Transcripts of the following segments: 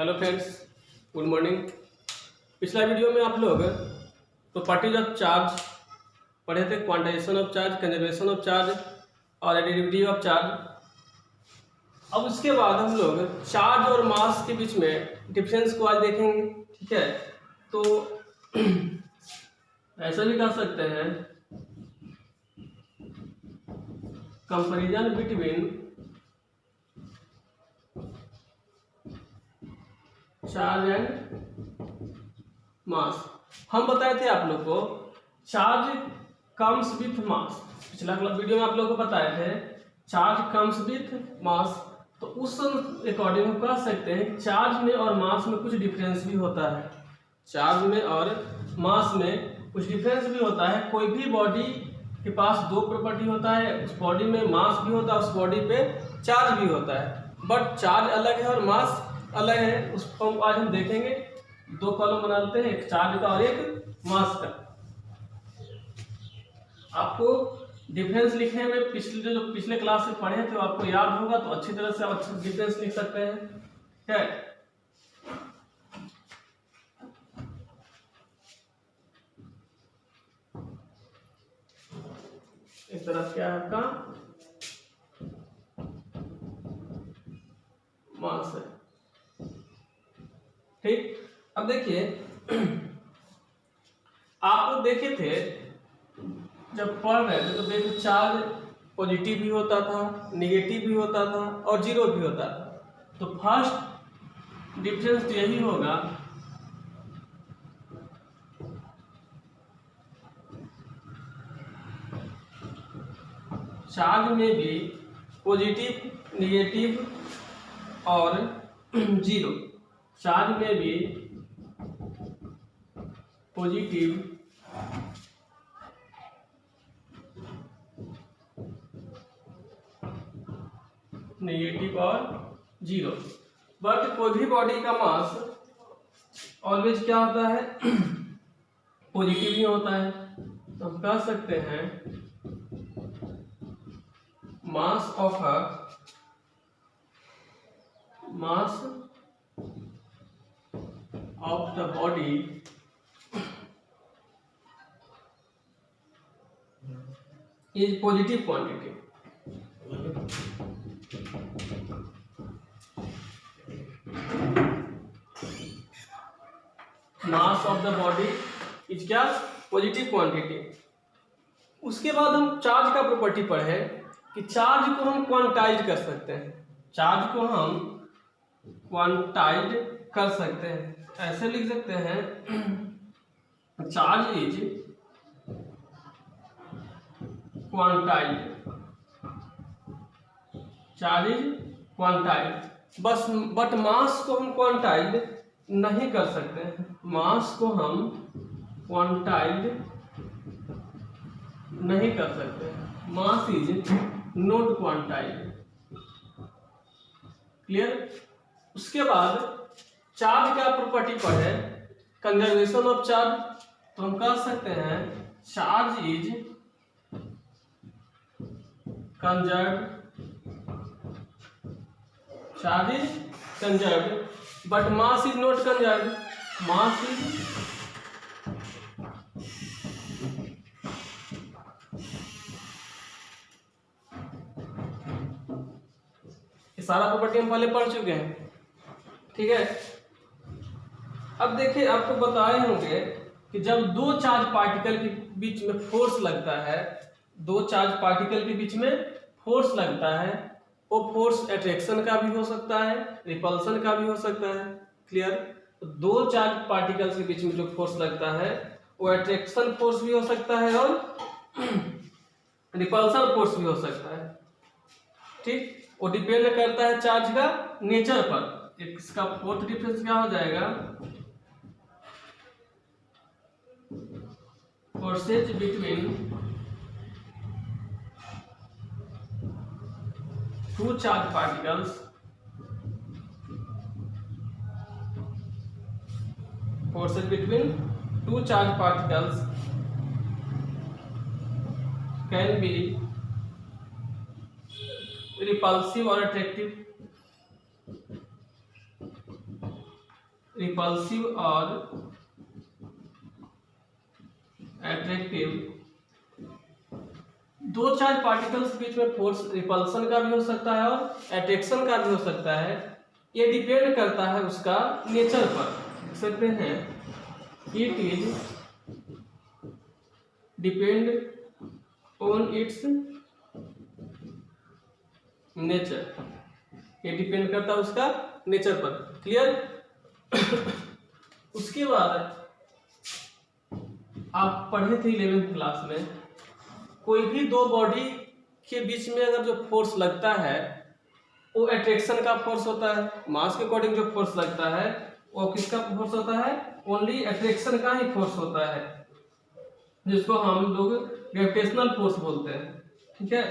Hello friends, good morning. पिछला video में आप लोग प्रॉपर्टीज ऑफ चार्ज पढ़े थे, quantization of charge, conservation of charge और एडिटिविटी ऑफ चार्ज। अब उसके बाद हम लोग चार्ज और मास के बीच में डिफरेंस को आज देखेंगे। ठीक है, तो ऐसा भी कर सकते हैं, comparison between charge and mass. हम बताए थे आप लोग को चार्ज कम्स विथ मास। पिछला वीडियो में आप लोग को बताए the charge comes with mass. तो उस अकॉर्डिंग हम कह सकते हैं चार्ज में और मास में कुछ डिफरेंस भी होता है। चार्ज में और मास में कुछ डिफरेंस भी होता है। कोई भी बॉडी के पास दो प्रॉपर्टी होता है, उस बॉडी में मास भी होता है, उस बॉडी पे चार्ज भी होता है, बट चार्ज अलग है और मास अलग है। उसको आज हम देखेंगे। दो कॉलम बनाते हैं, एक चार्ज का और एक मास का। आपको डिफरेंस लिखने में पिछले क्लास में पढ़े थे, आपको याद होगा तो अच्छी तरह से आप डिफरेंस लिख सकते हैं। ठीक है, इस तरफ क्या है आपका मास है। ठीक, अब देखिए आप लोग देखे थे जब पढ़ रहे थे तो देखो चार्ज पॉजिटिव भी होता था, नेगेटिव भी होता था और जीरो भी होता था। तो फर्स्ट डिफरेंस तो यही होगा, चार्ज में भी पॉजिटिव, नेगेटिव और जीरो। चार्ज में भी पॉजिटिव, नेगेटिव और जीरो। बट कोई भी बॉडी का मास ऑलवेज क्या होता है, पॉजिटिव ही होता है। तो हम कह सकते हैं मास of the body is positive quantity. Mass of the body is क्या, पॉजिटिव क्वांटिटी। उसके बाद हम चार्ज का प्रॉपर्टी पढ़े कि चार्ज को हम क्वांटाइज कर सकते हैं। चार्ज को हम क्वांटाइज कर सकते हैं, ऐसे लिख सकते हैं charge is quantize, charge is quantize. बस बट मास को हम क्वांटाइज नहीं कर सकते हैं। मास को हम क्वांटाइज नहीं कर सकते हैं। Mass is not quantize. Clear. उसके बाद चार्ज का प्रॉपर्टी पढ़े, कंजर्वेशन ऑफ चार्ज। तो हम कह सकते हैं charge is conserved, charge is conserved but mass is not conserved. Mass is सारा प्रॉपर्टी हम पहले पढ़ चुके हैं। ठीक है, अब देखिए आपको बताए होंगे कि जब दो चार्ज पार्टिकल के बीच में फोर्स लगता है, दो चार्ज पार्टिकल के बीच में फोर्स लगता है, वो फोर्स अट्रैक्शन का भी हो सकता है, रिपल्सन का भी हो सकता है। क्लियर। तो दो चार्ज पार्टिकल्स के बीच में जो फोर्स लगता है वो अट्रैक्शन फोर्स भी हो सकता है और रिपल्सन फोर्स भी हो सकता है। ठीक, वो डिपेंड करता है चार्ज का नेचर पर। इसका फोर्थ डिफरेंस क्या हो जाएगा, forces between two charge particles, forces between two charged particles can be repulsive or attractive। Repulsive और एट्रैक्टिव, दो चार्ज पार्टिकल्स के बीच में फोर्स रिपल्सन का भी हो सकता है और एट्रैक्शन का भी हो सकता है। ये डिपेंड करता है उसका नेचर पर। देख सकते हैं it is depend on it's nature, ये डिपेंड करता है उसका नेचर पर। क्लियर। उसके बाद आप पढ़े थे 11th क्लास में, कोई भी दो बॉडी के बीच में अगर जो फोर्स लगता है वो एट्रैक्शन का फोर्स होता है। मास के अकॉर्डिंग जो फोर्स लगता है वो किसका फोर्स होता है? ओनली एट्रैक्शन का ही फोर्स होता है, जिसको हम लोग ग्रेविटेशनल फोर्स बोलते हैं। ठीक है।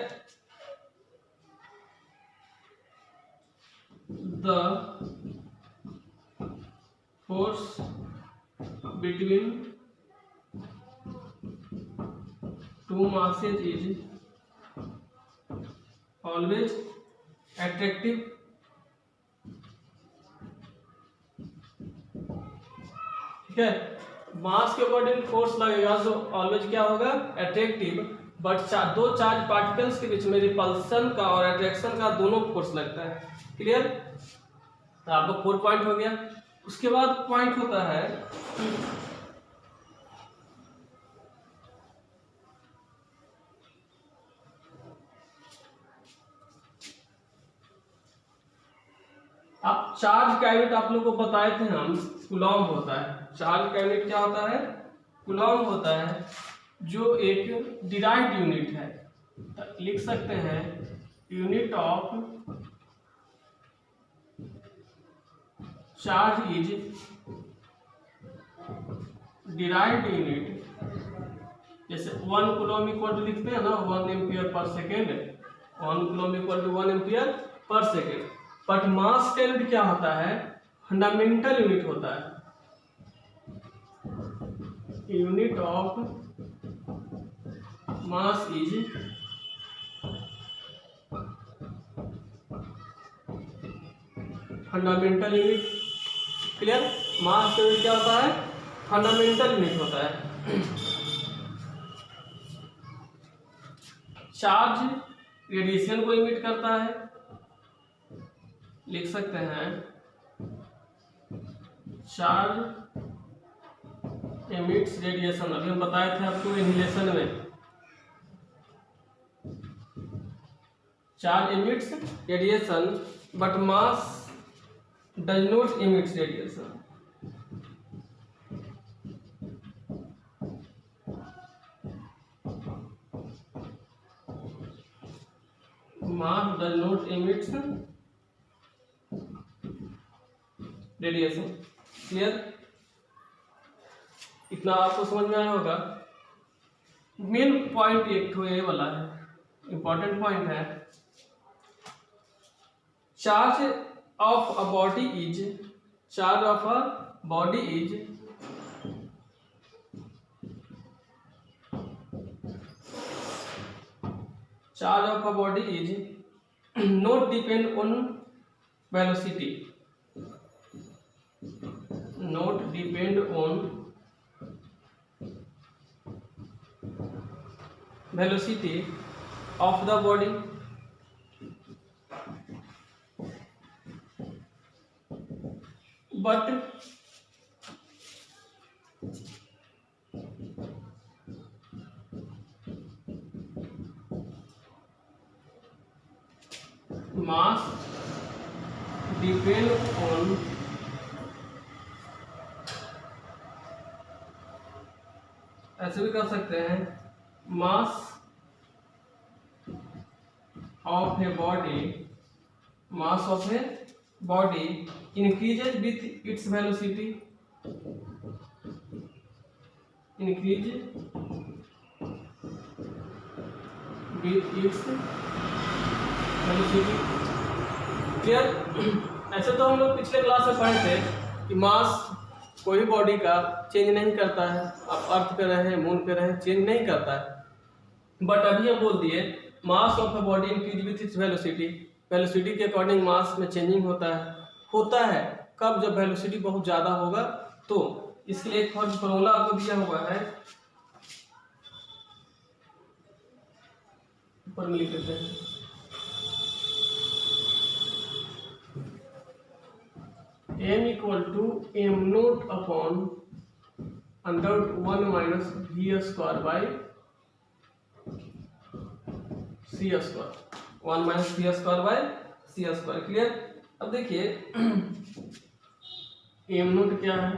The force between two masses is always attractive, ठीक है। मास के अकॉर्डिंग फोर्स लगेगा तो ऑलवेज क्या होगा? एट्रैक्टिव। बट दो चार्ज पार्टिकल्स के बीच में रिपल्सन का और एट्रैक्शन का दोनों फोर्स लगता है। क्लियर। तो आपका 4 पॉइंट हो गया। उसके बाद पॉइंट होता है अब चार्ज का यूनिट आप लोग को बताए थे हम, कूलॉम होता है। चार्ज का यूनिट क्या होता है? कूलॉम होता है, जो एक डिराइव्ड यूनिट है। तो लिख सकते हैं unit of charge is derived unit. जैसे 1 कूलॉम इक्वल टू लिखते हैं ना 1 ampere per second, 1 coulomb equal to 1 ampere per second. But mass का यूनिट क्या होता है? फंडामेंटल यूनिट होता है। Unit of mass is fundamental unit. Clear. Mass का यूनिट क्या होता है? फंडामेंटल यूनिट होता है। चार्ज रेडिएशन को इमिट करता है। लिख सकते हैं चार्ज एमिट्स रेडिएशन। अभी हम बताए थे आपको इनहेलेशन में, charge emits radiation but mass does not emits radiation. Mass does not emits radiation. Clear. इतना आपको समझ में आया होगा। मेन पॉइंट एक तो ये वाला है, इंपॉर्टेंट पॉइंट है। Charge of a body is, charge of a body is charge of a body is not depend on velocity, not depend on velocity of the body, but mass depend on ऐसे भी कर सकते हैं mass of a body, mass of a body increases with its velocity, increase with its velocity. Clear. ऐसे तो हम लोग पिछले क्लास में पढ़े थे कि मास कोई भी बॉडी का चेंज नहीं करता है। आप अर्थ पे रहे, मून पे रहे, चेंज नहीं करता है। बट अभी हम बोल दिए mass of a body increase with its velocity. Velocity के अकॉर्डिंग मास में चेंजिंग होता है कब, जब वेलोसिटी बहुत ज़्यादा होगा तो। इसके लिए एक फॉर्मूला आपको दिया हुआ है, ऊपर में लिख देते हैं। m equal to M naught upon under 1 minus V square by C square, 1 minus V square by C square. Clear. अब देखिए एम नोट क्या है,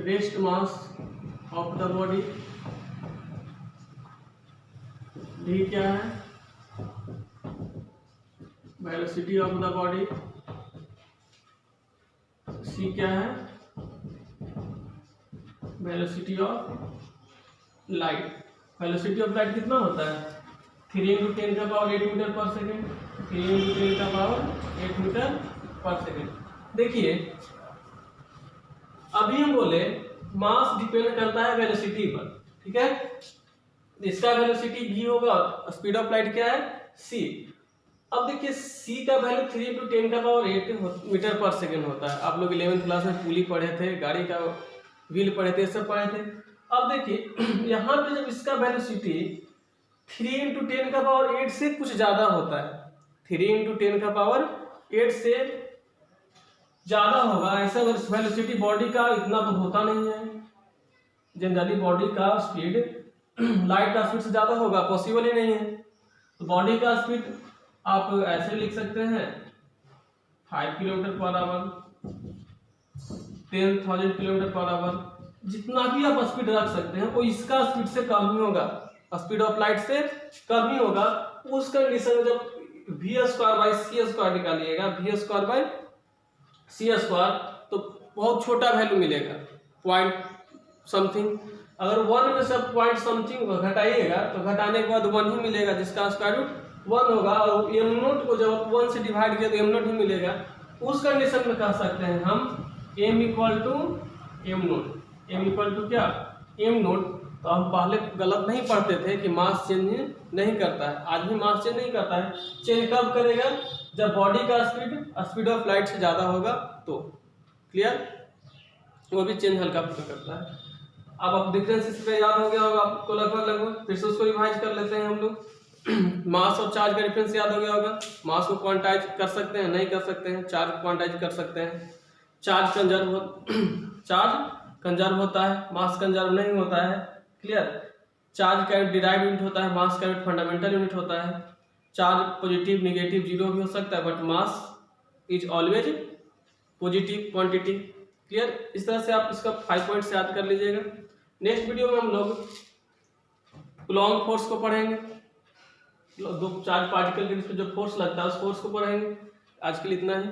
rest mass of the body, D क्या है, velocity of the body, C क्या है, velocity of light. Velocity of light कितना होता है, 3 × 10⁸ मीटर पर सेकेंड, 3 × 10⁸ मीटर पर सेकेंड। देखिए अभी हम बोले मास डिपेंड करता है वेलोसिटी पर, ठीक है। इसका वेलोसिटी v होगा, स्पीड ऑफ लाइट क्या है c। अब देखिए c का वैल्यू 3 × 10⁸ मीटर पर सेकेंड होता है। आप लोग 11th क्लास में पुली पढ़े थे, गाड़ी का व्हील पढ़े थे, सब पढ़े थे। अब देखिए यहाँ पे जब इसका वेलोसिटी 3 × 10⁸ से कुछ ज्यादा होता है, 3 × 10⁸ से ज्यादा होगा, ऐसा वेलोसिटी बॉडी का इतना तो होता नहीं है। जनरली बॉडी का स्पीड लाइट का स्पीड से ज्यादा होगा, पॉसिबल ही नहीं है। तो बॉडी का स्पीड आप ऐसे लिख सकते हैं 5 km/h, 10,000 km/h, जितना भी आप स्पीड रख सकते हैं वो इसका स्पीड से कम ही होगा, स्पीड ऑफ लाइट से कम ही होगा। उस कंडीशन में जब v²/c² निकालिएगा, v²/c² तो बहुत छोटा वैल्यू मिलेगा, पॉइंट समथिंग। अगर 1 में से पॉइंट समथिंग घटाइएगा तो घटाने के बाद 1 ही मिलेगा, जिसका स्क्वायर रूट 1 होगा। और एम नोट को जब 1 से डिवाइड किया तो एम नोट ही मिलेगा। उस कंडीशन में कह सकते हैं हम m equal to M naught, m equal to क्या, एम नोट। तो हम पहले गलत नहीं पढ़ते थे कि मास चेंज नहीं करता है, आज भी मास चेंज नहीं करता है। चेंज कब करेगा, जब बॉडी का स्पीड ऑफ लाइट से ज़्यादा होगा तो। क्लियर, वो भी चेंज हल्का फुल्का करता है। अब आप डिफरेंस इस पे याद हो गया होगा आपको लगभग, फिर से उसको रिवाइज कर लेते हैं हम लोग। मास और चार्ज का डिफरेंस याद हो गया होगा। मास को क्वांटाइज कर सकते हैं, नहीं कर सकते हैं, चार्ज क्वांटाइज कर सकते हैं। चार्ज कंजर्व होता है, मास कंजर्व नहीं होता है। क्लियर। चार्ज का डिराइव यूनिट होता है, मास का फंडामेंटल यूनिट होता है। चार्ज पॉजिटिव नेगेटिव जीरो भी हो सकता है, but mass is always positive quantity. Clear. इस तरह से आप इसका 5 पॉइंट्स याद कर लीजिएगा। नेक्स्ट वीडियो में हम लोग कूलॉम फोर्स को पढ़ेंगे, दो चार्ज पार्टिकल के बीच में जो फोर्स लगता है उस फोर्स को पढ़ेंगे। आज के लिए इतना ही।